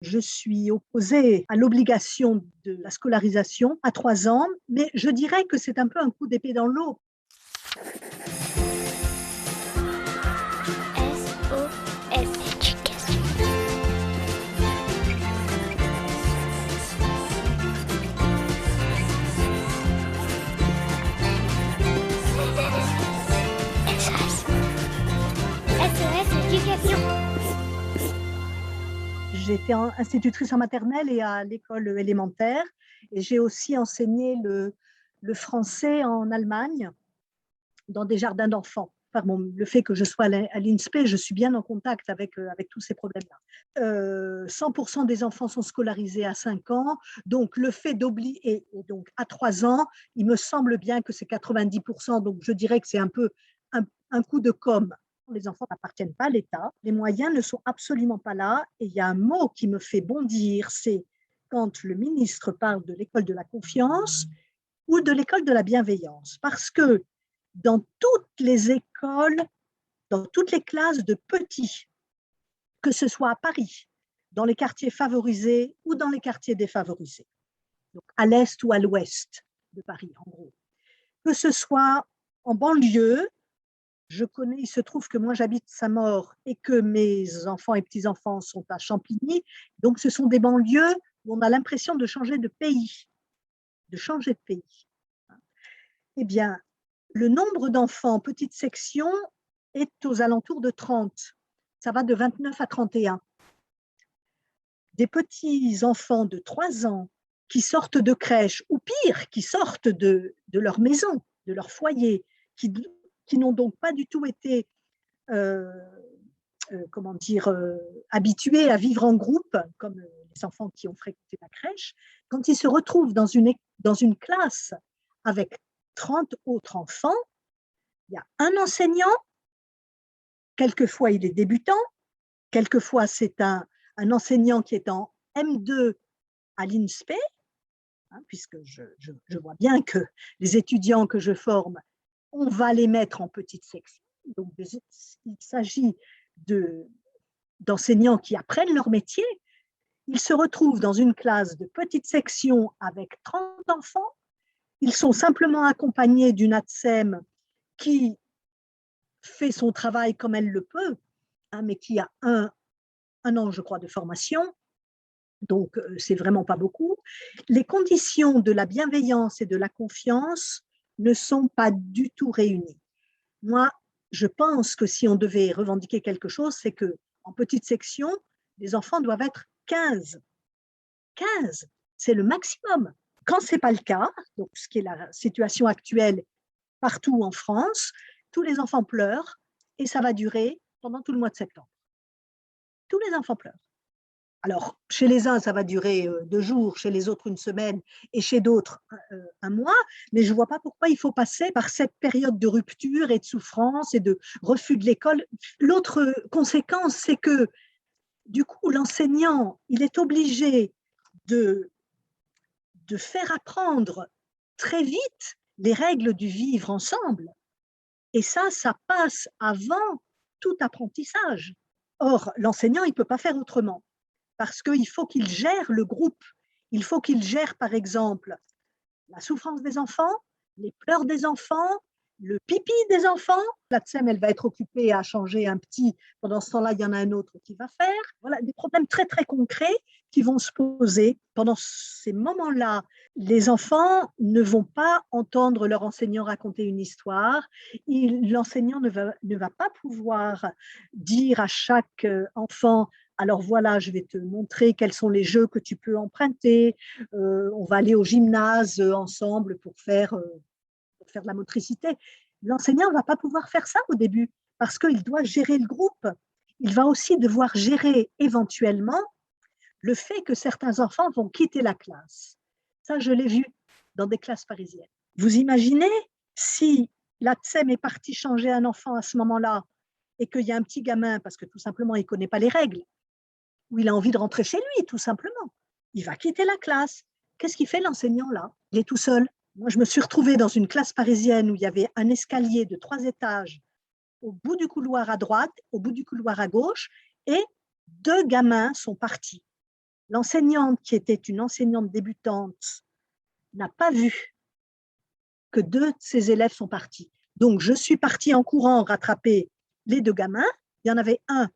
Je suis opposée à l'obligation de la scolarisation à 3 ans, mais je dirais que c'est un peu un coup d'épée dans l'eau. SOS Éducation. SOS Éducation. J'étais institutrice en maternelle et à l'école élémentaire, et j'ai aussi enseigné le français en Allemagne, dans des jardins d'enfants. Par le fait que je sois à l'INSPE, je suis bien en contact avec tous ces problèmes-là. 100% des enfants sont scolarisés à 5 ans, donc le fait d'obliger, et donc à 3 ans, il me semble bien que c'est 90%, donc je dirais que c'est un peu un coup de com'. Les enfants n'appartiennent pas à l'État, les moyens ne sont absolument pas là, et il y a un mot qui me fait bondir, c'est quand le ministre parle de l'école de la confiance ou de l'école de la bienveillance, parce que dans toutes les écoles, dans toutes les classes de petits, que ce soit à Paris, dans les quartiers favorisés ou dans les quartiers défavorisés, donc à l'est ou à l'ouest de Paris, en gros, que ce soit en banlieue. Il se trouve que moi j'habite Saint-Maur et que mes enfants et petits-enfants sont à Champigny, donc ce sont des banlieues où on a l'impression de changer de pays, de changer de pays. Eh bien, le nombre d'enfants en petite section est aux alentours de 30. Ça va de 29 à 31. Des petits enfants de 3 ans qui sortent de crèche, ou pire, qui sortent de leur maison, de leur foyer, qui n'ont donc pas du tout été euh, habitués à vivre en groupe, comme les enfants qui ont fréquenté la crèche, quand ils se retrouvent dans une classe avec 30 autres enfants, il y a un enseignant, quelquefois il est débutant, quelquefois c'est un enseignant qui est en M2 à l'INSPE, puisque je vois bien que les étudiants que je forme, on va les mettre en petite section. Donc, il s'agit d'enseignants qui apprennent leur métier. Ils se retrouvent dans une classe de petite section avec 30 enfants. Ils sont simplement accompagnés d'une ATSEM qui fait son travail comme elle le peut, mais qui a un an, je crois, de formation. Donc, c'est vraiment pas beaucoup. Les conditions de la bienveillance et de la confiance ne sont pas du tout réunies. Moi, je pense que si on devait revendiquer quelque chose, c'est qu'en petite section, les enfants doivent être 15. 15, c'est le maximum. Quand ce n'est pas le cas, donc ce qui est la situation actuelle partout en France, tous les enfants pleurent et ça va durer pendant tout le mois de septembre. Tous les enfants pleurent. Alors, chez les uns, ça va durer 2 jours, chez les autres, une semaine, et chez d'autres, un mois, mais je ne vois pas pourquoi il faut passer par cette période de rupture et de souffrance et de refus de l'école. L'autre conséquence, c'est que, du coup, l'enseignant, il est obligé de faire apprendre très vite les règles du vivre ensemble. Et ça passe avant tout apprentissage. Or, l'enseignant, il ne peut pas faire autrement, parce qu'il faut qu'il gère le groupe. Il faut qu'il gère, par exemple, la souffrance des enfants, les pleurs des enfants, le pipi des enfants. La TSEM, elle va être occupée à changer un petit. Pendant ce temps-là, il y en a un autre qui va faire. Voilà, des problèmes très, très concrets qui vont se poser. Pendant ces moments-là, les enfants ne vont pas entendre leur enseignant raconter une histoire. L'enseignant ne va pas pouvoir dire à chaque enfant: alors voilà, je vais te montrer quels sont les jeux que tu peux emprunter. On va aller au gymnase ensemble pour faire de la motricité. L'enseignant ne va pas pouvoir faire ça au début parce qu'il doit gérer le groupe. Il va aussi devoir gérer éventuellement le fait que certains enfants vont quitter la classe. Ça, je l'ai vu dans des classes parisiennes. Vous imaginez si la TSEM est partie changer un enfant à ce moment-là et qu'il y a un petit gamin, parce que tout simplement, il ne connaît pas les règles, où il a envie de rentrer chez lui, tout simplement. Il va quitter la classe. Qu'est-ce qu'il fait l'enseignant là? Il est tout seul. Moi, je me suis retrouvée dans une classe parisienne où il y avait un escalier de 3 étages au bout du couloir à droite, au bout du couloir à gauche, et 2 gamins sont partis. L'enseignante, qui était une enseignante débutante, n'a pas vu que 2 de ses élèves sont partis. Donc, je suis partie en courant rattraper les 2 gamins. Il y en avait un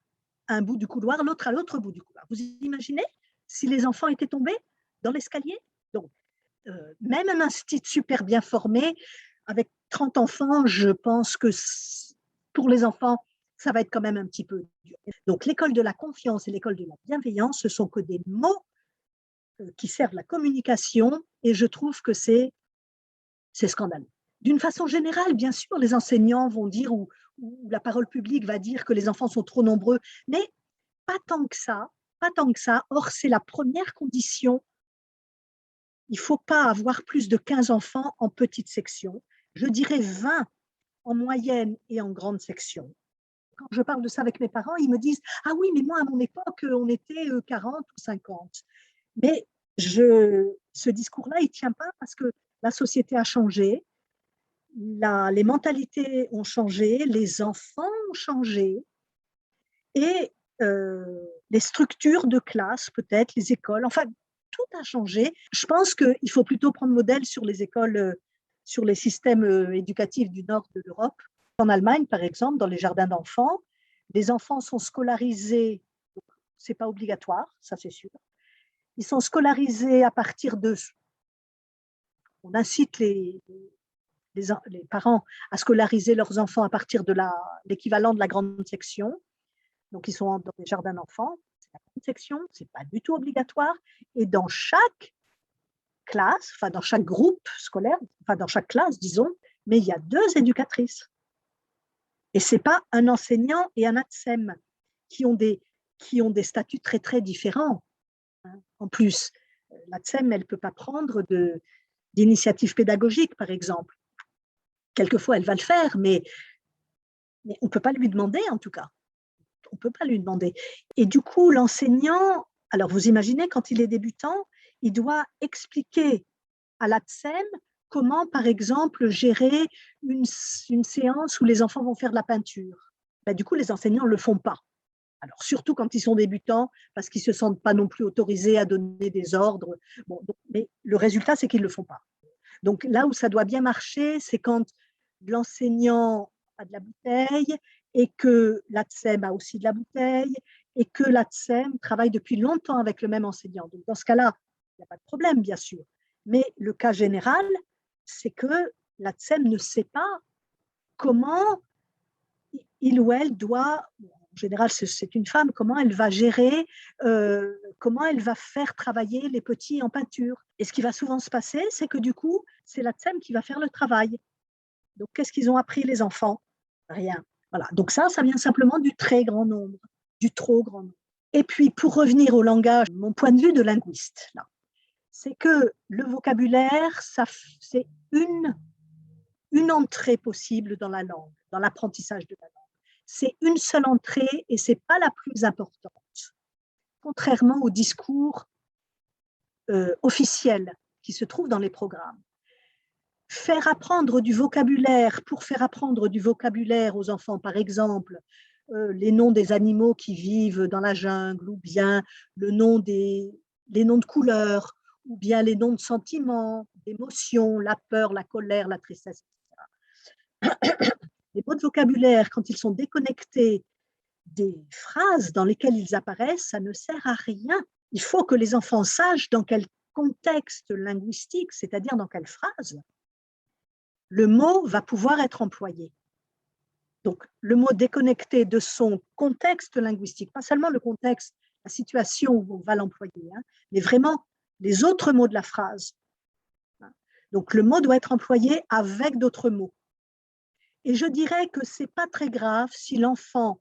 à un bout du couloir, l'autre à l'autre bout du couloir. Vous imaginez si les enfants étaient tombés dans l'escalier? Donc, même un institut super bien formé, avec 30 enfants, je pense que pour les enfants, ça va être quand même un petit peu dur. Donc, l'école de la confiance et l'école de la bienveillance, ce sont que des mots qui servent la communication, et je trouve que c'est scandaleux. D'une façon générale, bien sûr, les enseignants vont dire, ou la parole publique va dire que les enfants sont trop nombreux, mais pas tant que ça, pas tant que ça. Or, c'est la première condition. Il ne faut pas avoir plus de 15 enfants en petite section. Je dirais 20 en moyenne et en grande section. Quand je parle de ça avec mes parents, ils me disent « Ah oui, mais moi, à mon époque, on était 40 ou 50 ». Mais ce discours-là, il ne tient pas parce que la société a changé, les mentalités ont changé, les enfants ont changé, et les structures de classe, peut-être, les écoles, enfin, tout a changé. Je pense qu'il faut plutôt prendre modèle sur les écoles, sur les systèmes éducatifs du nord de l'Europe. En Allemagne, par exemple, dans les jardins d'enfants, les enfants sont scolarisés, ce n'est pas obligatoire, ça c'est sûr. Ils sont scolarisés à partir de… On incite les parents à scolariser leurs enfants à partir de l'équivalent de la grande section. Donc, ils sont dans les jardins d'enfants. C'est la grande section, ce n'est pas du tout obligatoire. Et dans chaque classe, enfin dans chaque groupe scolaire, enfin dans chaque classe, disons, mais il y a 2 éducatrices. Et ce n'est pas un enseignant et un ATSEM qui ont des statuts très, très différents. En plus, l'ATSEM, elle ne peut pas prendre d'initiative pédagogique, par exemple. Quelquefois, elle va le faire, mais on ne peut pas lui demander, en tout cas. On ne peut pas lui demander. Et du coup, l'enseignant, alors vous imaginez, quand il est débutant, il doit expliquer à l'ATSEM comment, par exemple, gérer une séance où les enfants vont faire de la peinture. Ben, du coup, les enseignants ne le font pas. Alors, surtout quand ils sont débutants, parce qu'ils ne se sentent pas non plus autorisés à donner des ordres. Bon, mais le résultat, c'est qu'ils ne le font pas. Donc, là où ça doit bien marcher, c'est quand l'enseignant a de la bouteille et que l'ATSEM a aussi de la bouteille et que l'ATSEM travaille depuis longtemps avec le même enseignant. Donc, dans ce cas-là, il n'y a pas de problème, bien sûr. Mais le cas général, c'est que l'ATSEM ne sait pas comment il ou elle doit, en général c'est une femme, comment elle va gérer, comment elle va faire travailler les petits en peinture. Et ce qui va souvent se passer, c'est que du coup, c'est l'ATSEM qui va faire le travail. Donc, qu'est-ce qu'ils ont appris les enfants? Rien. Voilà. Donc ça vient simplement du très grand nombre, du trop grand nombre. Et puis, pour revenir au langage, mon point de vue de linguiste, là, c'est que le vocabulaire, c'est une entrée possible dans la langue, dans l'apprentissage de la langue. C'est une seule entrée et ce n'est pas la plus importante, contrairement au discours officiel qui se trouve dans les programmes. Faire apprendre du vocabulaire, pour faire apprendre du vocabulaire aux enfants, par exemple, les noms des animaux qui vivent dans la jungle, ou bien les noms de couleurs, ou bien les noms de sentiments, d'émotions, la peur, la colère, la tristesse, etc. Les mots de vocabulaire, quand ils sont déconnectés des phrases dans lesquelles ils apparaissent, ça ne sert à rien. Il faut que les enfants sachent dans quel contexte linguistique, c'est-à-dire dans quelle phrase, le mot va pouvoir être employé. Donc, le mot déconnecté de son contexte linguistique, pas seulement le contexte, la situation où on va l'employer, hein, mais vraiment les autres mots de la phrase. Donc, le mot doit être employé avec d'autres mots. Et je dirais que ce n'est pas très grave si l'enfant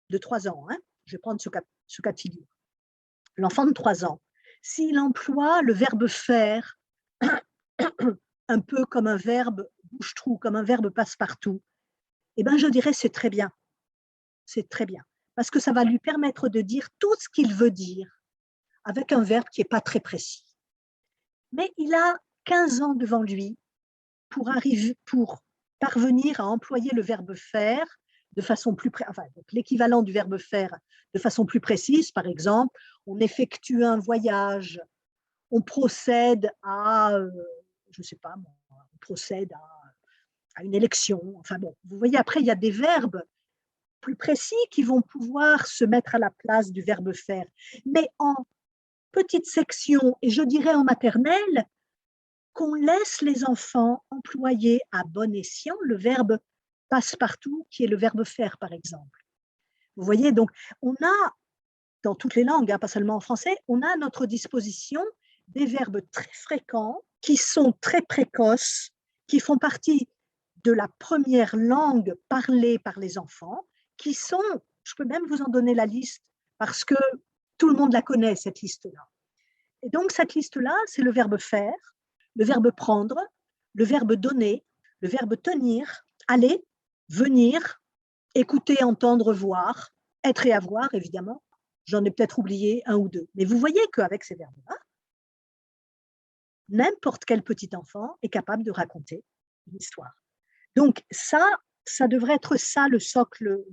de 3 ans, hein, je vais prendre ce cas de figure, l'enfant de 3 ans, s'il emploie le verbe faire un peu comme un verbe bouche-trou, comme un verbe passe-partout, eh bien, je dirais c'est très bien. C'est très bien. Parce que ça va lui permettre de dire tout ce qu'il veut dire avec un verbe qui n'est pas très précis. Mais il a 15 ans devant lui pour parvenir à employer le verbe faire de façon plus enfin, l'équivalent du verbe faire de façon plus précise. Par exemple, on effectue un voyage, on procède à, je ne sais pas, on procède à une élection. Enfin bon, vous voyez, après, il y a des verbes plus précis qui vont pouvoir se mettre à la place du verbe faire. Mais en petite section, et je dirais en maternelle, qu'on laisse les enfants employer à bon escient le verbe passe-partout, qui est le verbe faire, par exemple. Vous voyez, donc, on a, dans toutes les langues, hein, pas seulement en français, on a à notre disposition des verbes très fréquents, qui sont très précoces, qui font partie de la première langue parlée par les enfants, qui sont, je peux même vous en donner la liste, parce que tout le monde la connaît, cette liste-là. Et donc, cette liste-là, c'est le verbe faire, le verbe prendre, le verbe donner, le verbe tenir, aller, venir, écouter, entendre, voir, être et avoir, évidemment. J'en ai peut-être oublié un ou deux. Mais vous voyez qu'avec ces verbes-là, n'importe quel petit enfant est capable de raconter une histoire. Donc ça devrait être ça le socle,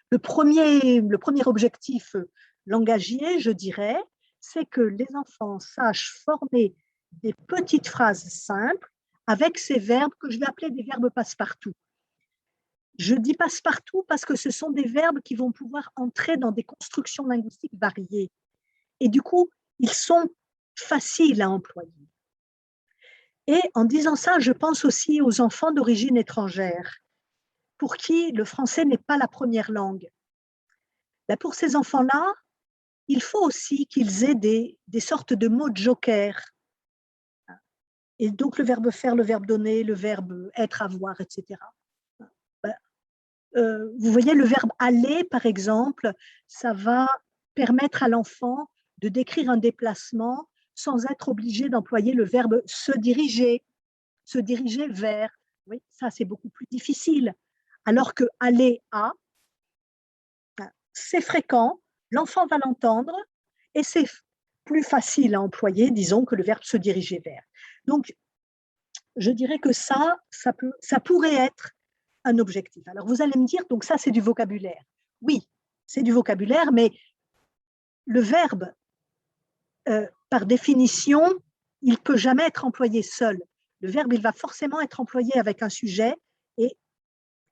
le premier objectif langagier, je dirais, c'est que les enfants sachent former des petites phrases simples avec ces verbes que je vais appeler des verbes passe-partout. Je dis passe-partout parce que ce sont des verbes qui vont pouvoir entrer dans des constructions linguistiques variées. Et du coup, ils sont faciles à employer. Et en disant ça, je pense aussi aux enfants d'origine étrangère, pour qui le français n'est pas la première langue. Ben pour ces enfants-là, il faut aussi qu'ils aient des sortes de mots de joker. Et donc le verbe faire, le verbe donner, le verbe être, avoir, etc. Vous voyez, le verbe aller, par exemple, ça va permettre à l'enfant de décrire un déplacement sans être obligé d'employer le verbe se diriger vers. Oui, ça, c'est beaucoup plus difficile. Alors que aller à, c'est fréquent, l'enfant va l'entendre et c'est plus facile à employer, disons, que le verbe se diriger vers. Donc, je dirais que ça pourrait être un objectif. Alors, vous allez me dire, donc ça, c'est du vocabulaire. Oui, c'est du vocabulaire, mais le verbe, par définition, il ne peut jamais être employé seul. Le verbe, il va forcément être employé avec un sujet et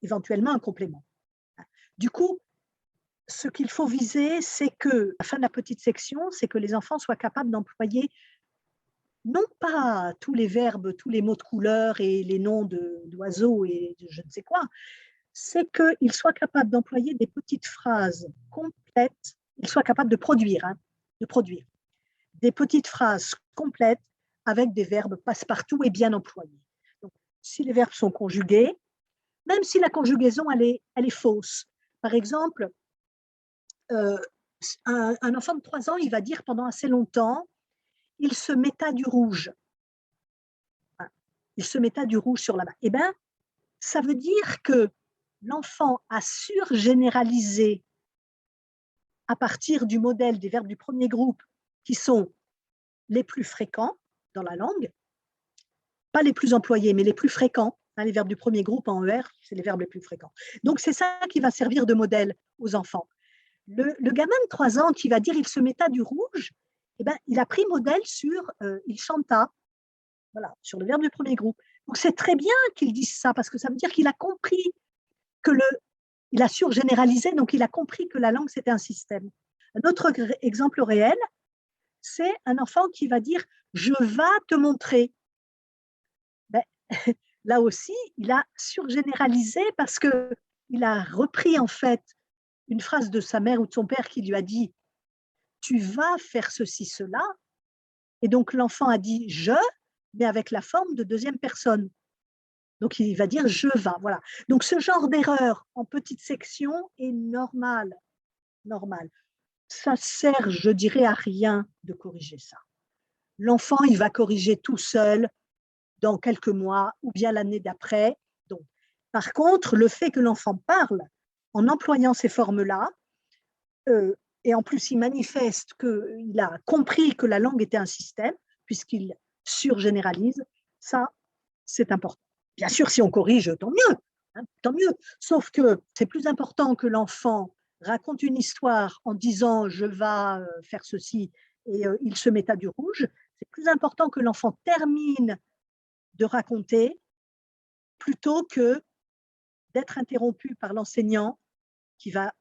éventuellement un complément. Du coup, ce qu'il faut viser, c'est que, à la fin de la petite section, c'est que les enfants soient capables d'employer non pas tous les verbes, tous les mots de couleur et les noms d'oiseaux et de je ne sais quoi, c'est qu'ils soient capables d'employer des petites phrases complètes, ils soient capables de produire des petites phrases complètes avec des verbes passe-partout et bien employés. Donc, si les verbes sont conjugués, même si la conjugaison elle est fausse. Par exemple, un enfant de 3 ans, il va dire pendant assez longtemps, il se metta du rouge. Il se metta du rouge sur la main. Eh bien, ça veut dire que l'enfant a surgénéralisé à partir du modèle des verbes du premier groupe qui sont les plus fréquents dans la langue, pas les plus employés, mais les plus fréquents. Les verbes du premier groupe en ER, c'est les verbes les plus fréquents. Donc, c'est ça qui va servir de modèle aux enfants. Le gamin de 3 ans qui va dire « il se metta du rouge », eh ben, il a pris modèle sur « il chanta », voilà, sur le verbe du premier groupe. Donc, c'est très bien qu'il dise ça, parce que ça veut dire qu'il a compris que il a surgénéralisé, donc il a compris que la langue, c'était un système. Un autre exemple réel, c'est un enfant qui va dire « je vais te montrer ». Ben, là aussi, il a surgénéralisé parce qu'il a repris en fait une phrase de sa mère ou de son père qui lui a dit « tu vas faire ceci, cela ». Et donc l'enfant a dit « je », mais avec la forme de deuxième personne. Donc il va dire « je vas ». Voilà. Donc ce genre d'erreur en petite section est normal. Ça sert, je dirais, à rien de corriger ça. L'enfant, il va corriger tout seul dans quelques mois ou bien l'année d'après. Donc, par contre, le fait que l'enfant parle en employant ces formes-là, et en plus il manifeste qu'il a compris que la langue était un système, puisqu'il surgénéralise, ça, c'est important. Bien sûr, si on corrige, tant mieux. hein, tant mieux. Sauf que c'est plus important que l'enfant raconte une histoire en disant je vais faire ceci et il se met à du rouge. C'est plus important que l'enfant termine de raconter plutôt que d'être interrompu par l'enseignant qui va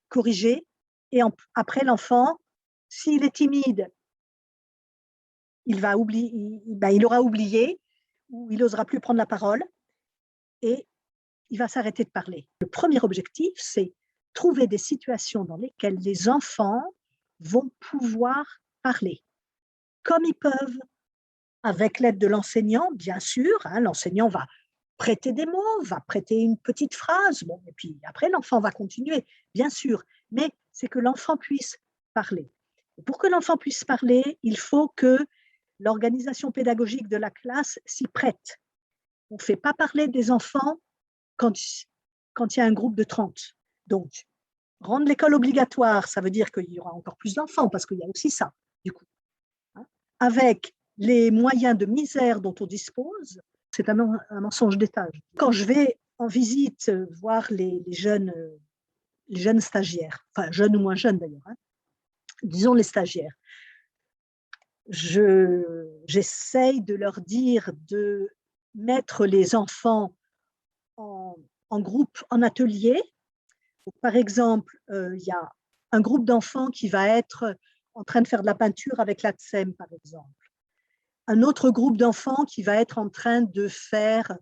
corriger. Et après, l'enfant, s'il est timide, il aura oublié ou il n'osera plus prendre la parole et il va s'arrêter de parler. Le premier objectif, c'est trouver des situations dans lesquelles les enfants vont pouvoir parler, comme ils peuvent, avec l'aide de l'enseignant, bien sûr. Hein, l'enseignant va prêter des mots, va prêter une petite phrase, bon, et puis après, l'enfant va continuer, bien sûr. Mais c'est que l'enfant puisse parler. Et pour que l'enfant puisse parler, il faut que l'organisation pédagogique de la classe s'y prête. On ne fait pas parler des enfants quand il y a un groupe de 30. Donc, rendre l'école obligatoire, ça veut dire qu'il y aura encore plus d'enfants, parce qu'il y a aussi ça, du coup. Hein, avec les moyens de misère dont on dispose, c'est un mensonge d'État. Quand je vais en visite voir les jeunes stagiaires, enfin jeunes ou moins jeunes d'ailleurs, hein, disons les stagiaires, j'essaye de leur dire de mettre les enfants en groupe, en atelier. Donc, par exemple, il y a un groupe d'enfants qui va être en train de faire de la peinture avec la TSEM, par exemple. Un autre groupe d'enfants qui va être en train de faire,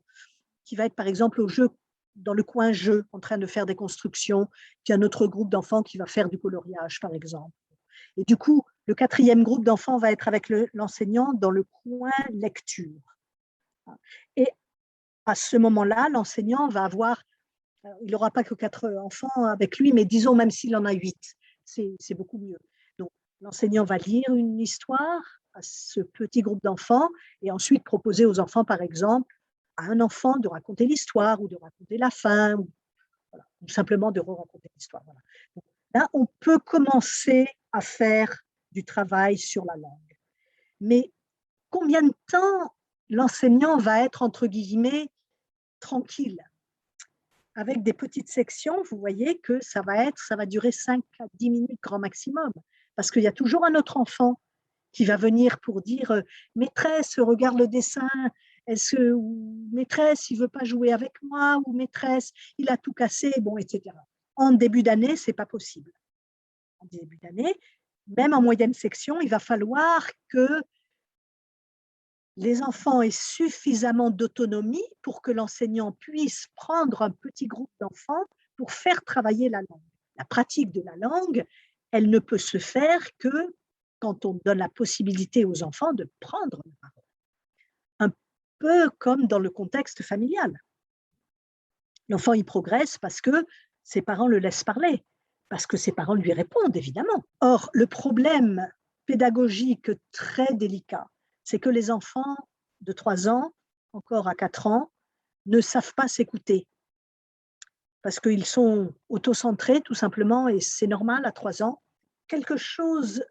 qui va être par exemple au jeu, dans le coin jeu, en train de faire des constructions, puis un autre groupe d'enfants qui va faire du coloriage, par exemple. Et du coup, le quatrième groupe d'enfants va être avec l'enseignant dans le coin lecture. Et à ce moment-là, l'enseignant va avoir, il n'aura pas que 4 enfants avec lui, mais disons même s'il en a 8, c'est beaucoup mieux. Donc, l'enseignant va lire une histoire à ce petit groupe d'enfants et ensuite proposer aux enfants, par exemple, à un enfant de raconter l'histoire ou de raconter la fin, ou, voilà, ou simplement de raconter l'histoire. Voilà. Donc, là, on peut commencer à faire du travail sur la langue. Mais combien de temps l'enseignant va être, entre guillemets, tranquille? Avec des petites sections, vous voyez que ça va durer 5 à 10 minutes grand maximum, parce qu'il y a toujours un autre enfant qui va venir pour dire « Maîtresse, regarde le dessin, ou maîtresse, il ne veut pas jouer avec moi, ou maîtresse, il a tout cassé, bon, etc. » En début d'année, ce n'est pas possible. En début d'année, même en moyenne section, il va falloir que les enfants aient suffisamment d'autonomie pour que l'enseignant puisse prendre un petit groupe d'enfants pour faire travailler la langue. La pratique de la langue, elle ne peut se faire que quand on donne la possibilité aux enfants de prendre la parole. Un peu comme dans le contexte familial. L'enfant y progresse parce que ses parents le laissent parler, parce que ses parents lui répondent, évidemment. Or, le problème pédagogique très délicat, c'est que les enfants de 3 ans, encore à 4 ans, ne savent pas s'écouter. Parce qu'ils sont autocentrés, tout simplement, et c'est normal à 3 ans. Quelque chose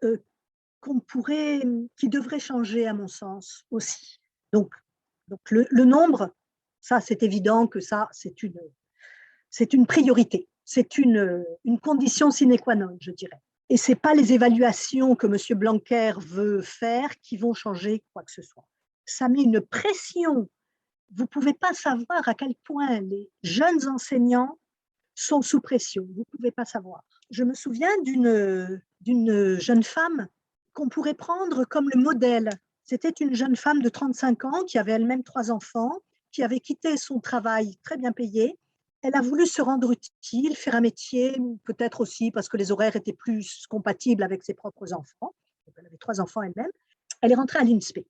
qui devrait changer, à mon sens, aussi. Donc le nombre, ça, c'est évident que ça, c'est une priorité. C'est une condition sine qua non, je dirais. Et ce n'est pas les évaluations que M. Blanquer veut faire qui vont changer quoi que ce soit. Ça met une pression. Vous ne pouvez pas savoir à quel point les jeunes enseignants sont sous pression. Vous ne pouvez pas savoir. Je me souviens d'une jeune femme qu'on pourrait prendre comme le modèle. C'était une jeune femme de 35 ans qui avait elle-même 3 enfants, qui avait quitté son travail très bien payé. Elle a voulu se rendre utile, faire un métier, peut-être aussi parce que les horaires étaient plus compatibles avec ses propres enfants. Elle avait 3 enfants elle-même. Elle est rentrée à l'INSPE.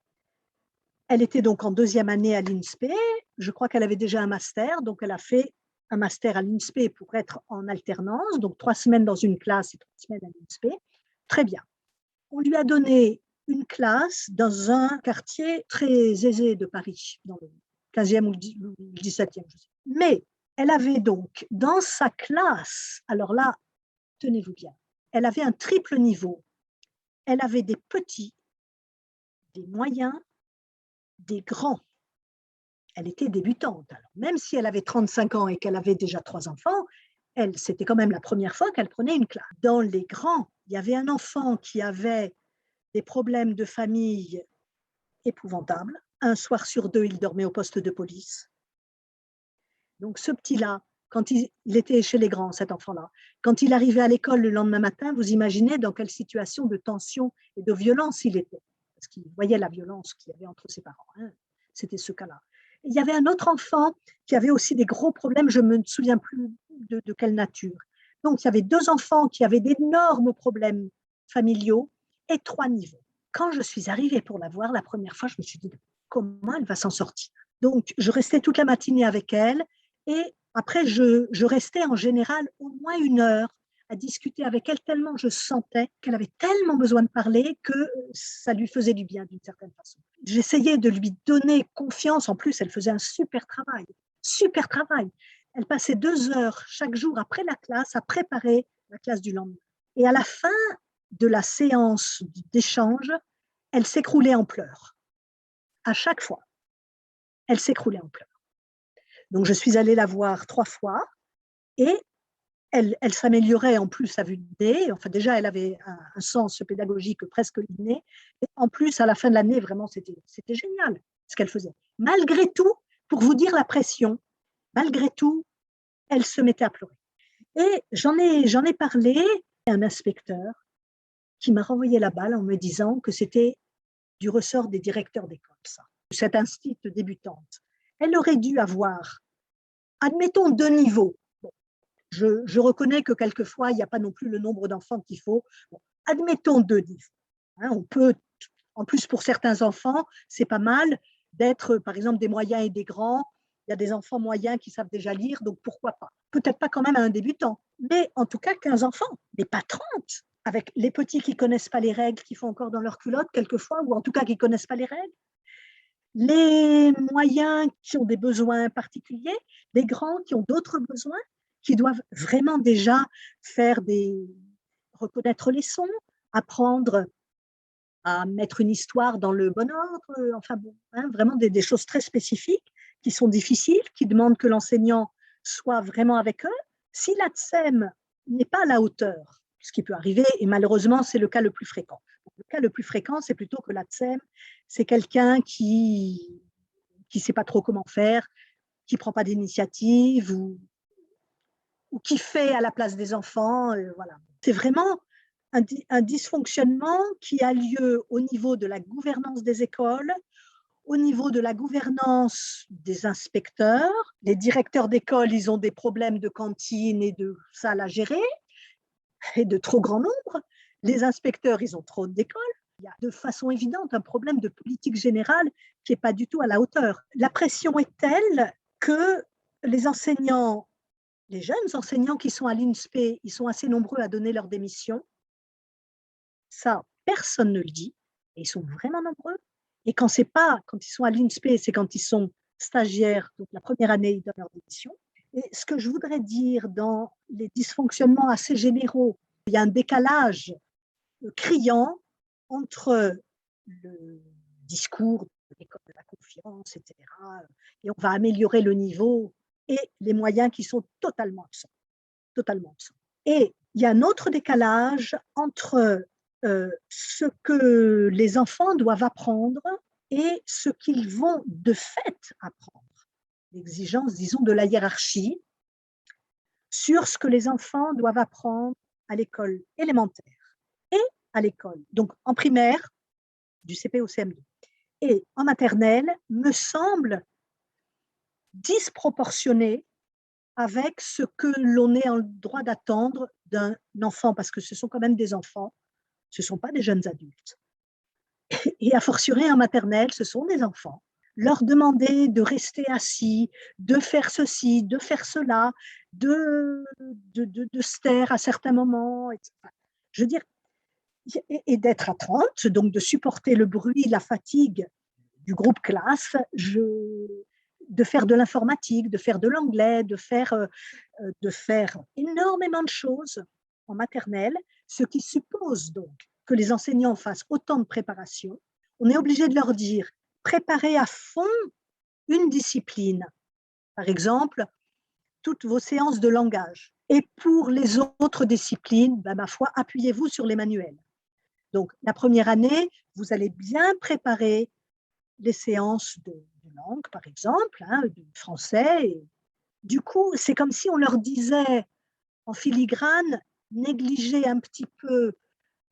Elle était donc en 2e année à l'INSPE. Je crois qu'elle avait déjà un master, donc elle a fait un master à l'INSPE pour être en alternance, donc 3 semaines dans une classe et 3 semaines à l'INSPE. Très bien. On lui a donné une classe dans un quartier très aisé de Paris, dans le 15e ou le 17e, je sais. Mais elle avait donc dans sa classe, alors là, tenez-vous bien, elle avait un triple niveau. Elle avait des petits, des moyens, des grands. elle était débutante. Alors, même si elle avait 35 ans et qu'elle avait déjà 3 enfants, c'était quand même la première fois qu'elle prenait une classe. Dans les grands, il y avait un enfant qui avait des problèmes de famille épouvantables. Un soir sur 2, il dormait au poste de police. Donc ce petit-là, quand il était chez les grands, cet enfant-là, quand il arrivait à l'école le lendemain matin, vous imaginez dans quelle situation de tension et de violence il était. Parce qu'il voyait la violence qu'il y avait entre ses parents. Hein. C'était ce cas-là. Il y avait un autre enfant qui avait aussi des gros problèmes, je ne me souviens plus de quelle nature. Donc, il y avait 2 enfants qui avaient d'énormes problèmes familiaux et 3 niveaux. Quand je suis arrivée pour la voir la première fois, je me suis dit, comment elle va s'en sortir? Donc, je restais toute la matinée avec elle et après, je restais en général au moins 1 heure à discuter avec elle tellement je sentais qu'elle avait tellement besoin de parler que ça lui faisait du bien d'une certaine façon. J'essayais de lui donner confiance. En plus, elle faisait un super travail. Super travail. Elle passait 2 heures chaque jour après la classe à préparer la classe du lendemain. Et à la fin de la séance d'échange, elle s'écroulait en pleurs. À chaque fois, elle s'écroulait en pleurs. Donc, je suis allée la voir 3 fois et elle s'améliorait en plus à vue de nez. Enfin, déjà, elle avait un sens pédagogique presque inné. Et en plus, à la fin de l'année, vraiment, c'était génial ce qu'elle faisait. Malgré tout, pour vous dire la pression, malgré tout, elle se mettait à pleurer. Et j'en ai parlé à un inspecteur qui m'a renvoyé la balle en me disant que c'était du ressort des directeurs d'école, ça. Cette institut débutante. Elle aurait dû avoir, admettons, 2 niveaux. Bon, je reconnais que quelquefois, il n'y a pas non plus le nombre d'enfants qu'il faut. Bon, admettons 2 niveaux. Hein, on peut, en plus, pour certains enfants, c'est pas mal d'être, par exemple, des moyens et des grands. Il y a des enfants moyens qui savent déjà lire, donc pourquoi pas? Peut-être pas quand même à un débutant, mais en tout cas 15 enfants, mais pas 30, avec les petits qui ne connaissent pas les règles, qui font encore dans leur culotte quelquefois, ou en tout cas qui ne connaissent pas les règles. Les moyens qui ont des besoins particuliers, les grands qui ont d'autres besoins, qui doivent vraiment déjà reconnaître les sons, apprendre à mettre une histoire dans le bon ordre, enfin bon, hein, vraiment des choses très spécifiques qui sont difficiles, qui demandent que l'enseignant soit vraiment avec eux. Si l'ATSEM n'est pas à la hauteur, ce qui peut arriver, et malheureusement c'est le cas le plus fréquent. Le cas le plus fréquent, c'est plutôt que l'ATSEM, c'est quelqu'un qui ne sait pas trop comment faire, qui ne prend pas d'initiative ou qui fait à la place des enfants. Voilà. C'est vraiment un dysfonctionnement qui a lieu au niveau de la gouvernance des écoles, au niveau de la gouvernance des inspecteurs. Les directeurs d'école, ils ont des problèmes de cantine et de salles à gérer, et de trop grand nombre. Les inspecteurs, ils ont trop d'écoles. Il y a de façon évidente un problème de politique générale qui n'est pas du tout à la hauteur. La pression est telle que les enseignants, les jeunes enseignants qui sont à l'INSPE, ils sont assez nombreux à donner leur démission. Ça, personne ne le dit, et ils sont vraiment nombreux. Et quand ils sont à l'INSPE, c'est quand ils sont stagiaires, donc la première année, ils donnent leur démission. Et ce que je voudrais dire dans les dysfonctionnements assez généraux, il y a un décalage criant entre le discours de l'école de la confiance, etc., et on va améliorer le niveau, et les moyens qui sont totalement absents. Totalement absents. Et il y a un autre décalage entre ce que les enfants doivent apprendre et ce qu'ils vont de fait apprendre. L'exigence, disons, de la hiérarchie sur ce que les enfants doivent apprendre à l'école élémentaire et à l'école, donc en primaire, du CP au CM2, et en maternelle, me semble disproportionné avec ce que l'on est en droit d'attendre d'un enfant, parce que ce sont quand même des enfants, ce ne sont pas des jeunes adultes. Et a fortiori en maternelle, ce sont des enfants. Leur demander de rester assis, de faire ceci, de faire cela, de se taire à certains moments, etc. Je veux dire, et d'être à 30, donc de supporter le bruit, la fatigue du groupe classe, de faire de l'informatique, de faire de l'anglais, de faire énormément de choses en maternelle, ce qui suppose donc que les enseignants fassent autant de préparation. On est obligé de leur dire, préparez à fond une discipline, par exemple, toutes vos séances de langage. Et pour les autres disciplines, ben, ma foi, appuyez-vous sur les manuels. Donc, la première année, vous allez bien préparer les séances de langue, par exemple, hein, de français. Et du coup, c'est comme si on leur disait en filigrane, négligez un petit peu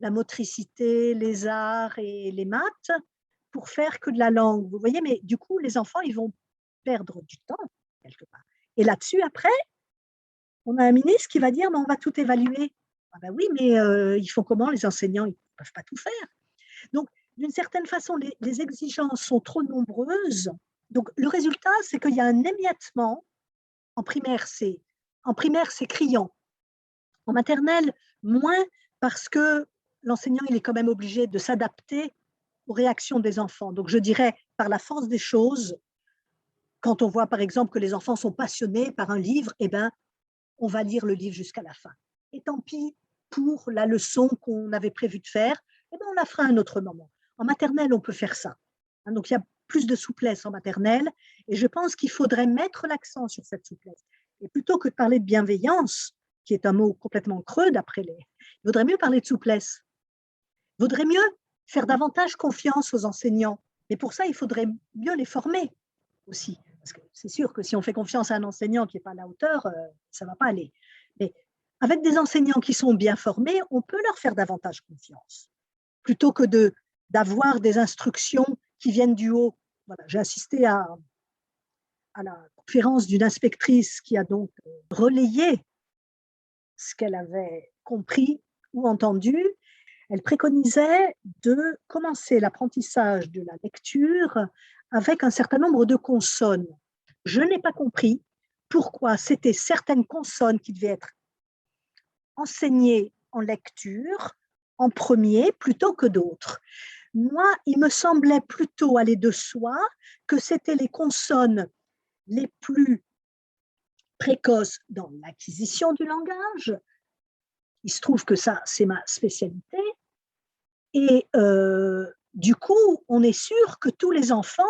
la motricité, les arts et les maths pour faire que de la langue. Vous voyez, mais du coup, les enfants, ils vont perdre du temps, quelque part. Et là-dessus, après, on a un ministre qui va dire, mais on va tout évaluer. Ah ben oui, mais ils font comment, les enseignants? Ils ne peuvent pas tout faire. Donc, d'une certaine façon, les exigences sont trop nombreuses. Donc, le résultat, c'est qu'il y a un émiettement. En primaire, c'est criant. En maternelle, moins, parce que l'enseignant, il est quand même obligé de s'adapter aux réactions des enfants. Donc, je dirais, par la force des choses, quand on voit, par exemple, que les enfants sont passionnés par un livre, eh ben, on va lire le livre jusqu'à la fin. Et tant pis pour la leçon qu'on avait prévu de faire, eh ben, on la fera à un autre moment. En maternelle, on peut faire ça. Donc, il y a plus de souplesse en maternelle, et je pense qu'il faudrait mettre l'accent sur cette souplesse. Et plutôt que de parler de bienveillance, qui est un mot complètement creux d'après les... Il vaudrait mieux parler de souplesse. Il vaudrait mieux faire davantage confiance aux enseignants. Et pour ça, il faudrait mieux les former aussi. Parce que c'est sûr que si on fait confiance à un enseignant qui n'est pas à la hauteur, ça ne va pas aller. Mais avec des enseignants qui sont bien formés, on peut leur faire davantage confiance. Plutôt que d'avoir des instructions qui viennent du haut. Voilà, j'ai assisté à la conférence d'une inspectrice qui a donc relayé ce qu'elle avait compris ou entendu. Elle préconisait de commencer l'apprentissage de la lecture avec un certain nombre de consonnes. Je n'ai pas compris pourquoi c'était certaines consonnes qui devaient être enseignées en lecture en premier plutôt que d'autres. Moi, il me semblait plutôt aller de soi que c'était les consonnes les plus précoces dans l'acquisition du langage. Il se trouve que ça, c'est ma spécialité. Et du coup, on est sûr que tous les enfants,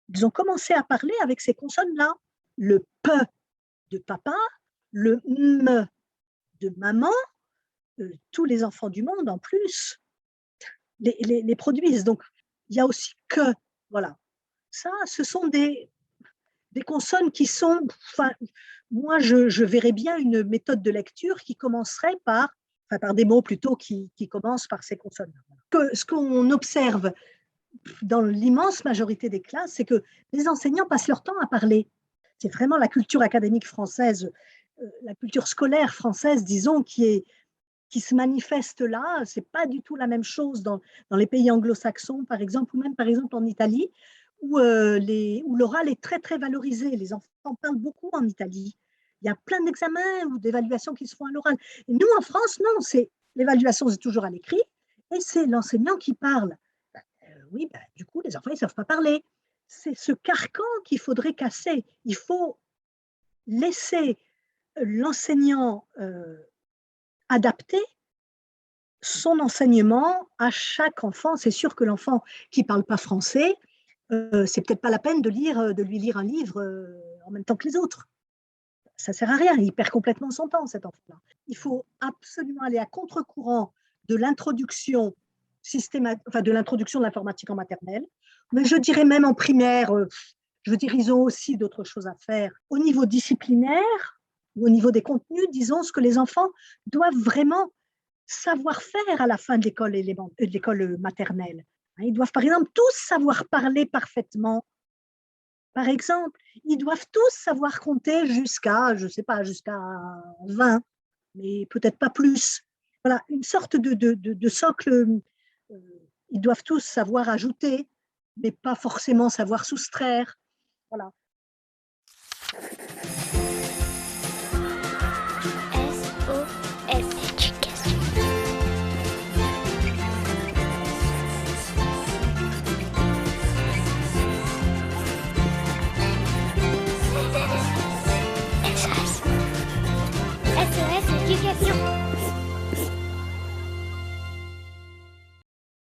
ils ont commencé à parler avec ces consonnes-là. Le P de papa, le M de maman, tous les enfants du monde en plus les produisent. Donc, il y a aussi que, voilà. Ça, ce sont des consonnes qui sont, enfin, moi, je verrais bien une méthode de lecture qui commencerait par des mots plutôt qui commencent par ces consonnes. Ce qu'on observe dans l'immense majorité des classes, c'est que les enseignants passent leur temps à parler. C'est vraiment la culture académique française, la culture scolaire française, disons, qui se manifeste là. Ce n'est pas du tout la même chose dans les pays anglo-saxons, par exemple, ou même, par exemple, en Italie, où l'oral est très, très valorisé. Les enfants parlent beaucoup en Italie. Il y a plein d'examens ou d'évaluations qui se font à l'oral. Et nous, en France, non, l'évaluation, c'est toujours à l'écrit, et c'est l'enseignant qui parle. Oui, du coup, les enfants, ils ne savent pas parler. C'est ce carcan qu'il faudrait casser. Il faut laisser l'enseignant adapter son enseignement à chaque enfant. C'est sûr que l'enfant qui ne parle pas français, c'est peut-être pas la peine de lui lire un livre en même temps que les autres. Ça ne sert à rien, il perd complètement son temps, cet enfant-là. Il faut absolument aller à contre-courant de l'introduction de l'introduction de l'informatique en maternelle, mais je dirais même en primaire, je veux dire, ils ont aussi d'autres choses à faire. Au niveau disciplinaire, ou au niveau des contenus, disons, ce que les enfants doivent vraiment savoir faire à la fin de l'école maternelle. Ils doivent, par exemple, tous savoir parler parfaitement. Par exemple, ils doivent tous savoir compter jusqu'à, je ne sais pas, jusqu'à 20, mais peut-être pas plus. Voilà, une sorte de socle. Ils doivent tous savoir ajouter, mais pas forcément savoir soustraire. Voilà.